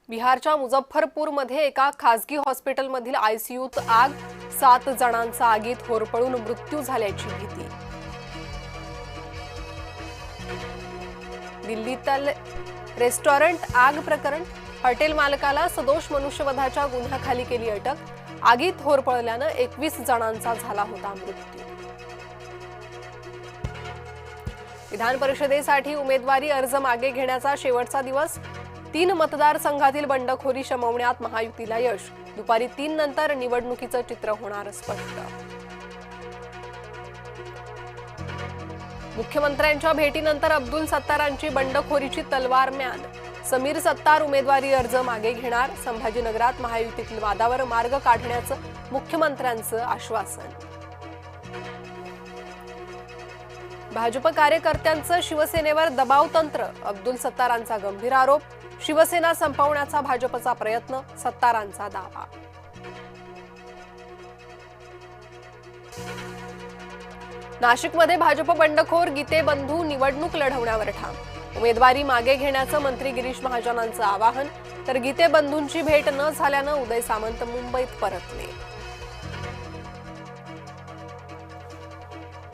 बिहारच्या मुझफ्फरपूरमध्ये एका खासगी हॉस्पिटलमधील आयसीयूत आग, 7 जणांचा आगीत होरपळून मृत्यू झाल्याची भीती। दिल्लीतील रेस्टॉरंट आग प्रकरण, हॉटेल मालकाला सदोष मनुष्यवधाच्या गुन्ह्याखाली केली अटक। आगीत होरपळल्याने 21 जणांचा झाला होता मृत्यू। विधान परिषदेसाठी उमेदवारी अर्ज मागे घेण्याचा शेवटचा दिवस। 3 मतदारसंघातील बंडखोरी शमवण्यात महायुतीला यश। दुपारी 3 नंतर निवडणुकीचं चित्र होणार स्पष्ट। मुख्यमंत्र्यांच्या भेटीनंतर अब्दुल सत्तारांची बंडखोरीची तलवार म्यान। समीर सत्तार उमेदवारी अर्ज मागे घेणार। संभाजीनगरात महायुतीतील वादावर मार्ग काढण्याचं मुख्यमंत्र्यांचं आश्वासन। भाजप कार्यकर्त्यांचं शिवसेनेवर दबाव तंत्र, अब्दुल सत्तारांचा गंभीर आरोप। शिवसेना संपवण्याचा भाजपचा प्रयत्न, सत्तारांचा दावा। नाशिकमध्ये भाजप बंडखोर गीते बंधू निवडणूक लढवण्यावर ठाम। उमेदवारी मागे घेण्याचं मंत्री गिरीश महाजनांचं आवाहन, तर गीते बंधूंची भेट न झाल्यानं उदय सामंत मुंबईत परतले।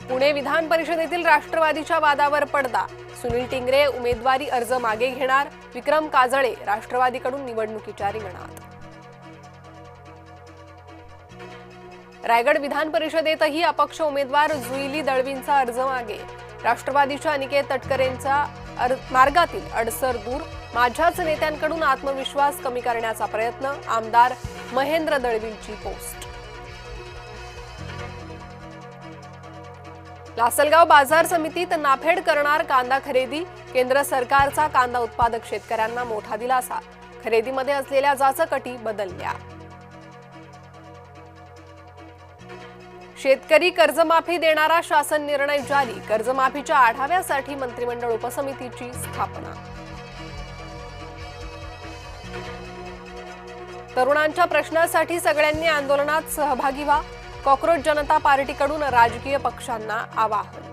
पुणे विधान परिषदेतील राष्ट्रवादीच्या वादावर पडदा। सुनील टिंगरे उमेदवारी अर्ज मागे घेणार। विक्रम काजळे राष्ट्रवादीकडून निवडणुकीच्या रिंगणात। रायगड विधान परिषदेतही अपक्ष उमेदवार जुईली दळवींचा अर्ज मागे। राष्ट्रवादीच्या अनिकेत तटकरेंचा मार्गातील अडसर दूर। माझ्याच नेत्यांकडून आत्मविश्वास कमी करण्याचा प्रयत्न, आमदार महेंद्र दळवींची पोस्ट। लासलगाव बाजार समितीत नाफेड करणार कांदा खरेदी। केंद्र सरकारचा कांदा उत्पादक शेतकऱ्यांना मोठा दिलासा। खरेदीमध्ये असलेल्या जाचकटी बदलल्या। शेतकरी कर्जमाफी देणारा शासन निर्णय जारी। कर्जमाफीच्या आढाव्यासाठी मंत्रिमंडळ उपसमितीची स्थापना। तरुणांच्या प्रश्नासाठी सगळ्यांनी आंदोलनात सहभागी व्हा। कॉकरोच जनता पार्टीकडून राजकीय पक्षांना आवाहन।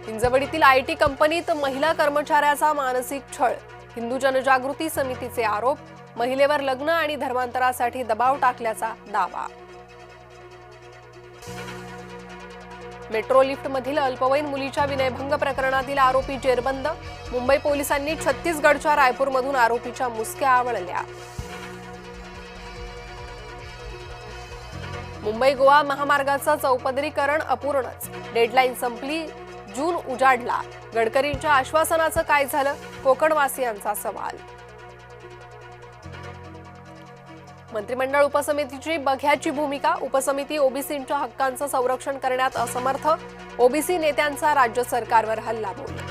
हिंजवडीतील आयटी कंपनीत महिला कर्मचाऱ्याचा मानसिक छळ। हिंदू जनजागृती समितीचे आरोप। महिलेवर लग्न आणि धर्मांतरासाठी दबाव टाकल्याचा दावा। मेट्रो लिफ्टमधील अल्पवयीन मुलीच्या विनयभंग प्रकरणातील आरोपी जेरबंद। मुंबई पोलिसांनी छत्तीसगडच्या रायपूरमधून आरोपीच्या मुसक्या आवळल्या। मुंबई गोवा महामार्गाचं चौपदरीकरण अपूर्णच। डेडलाईन संपली, जून उजाडला। गडकरींच्या आश्वासनाचं काय झालं, कोकणवासियांचा सवाल। मंत्रिमंडळ उपसमितीची बघ्याची भूमिका। उपसमिती ओबीसींच्या हक्कांचं संरक्षण करण्यात असमर्थ। ओबीसी नेत्यांचा राज्य सरकारवर हल्लाबोल।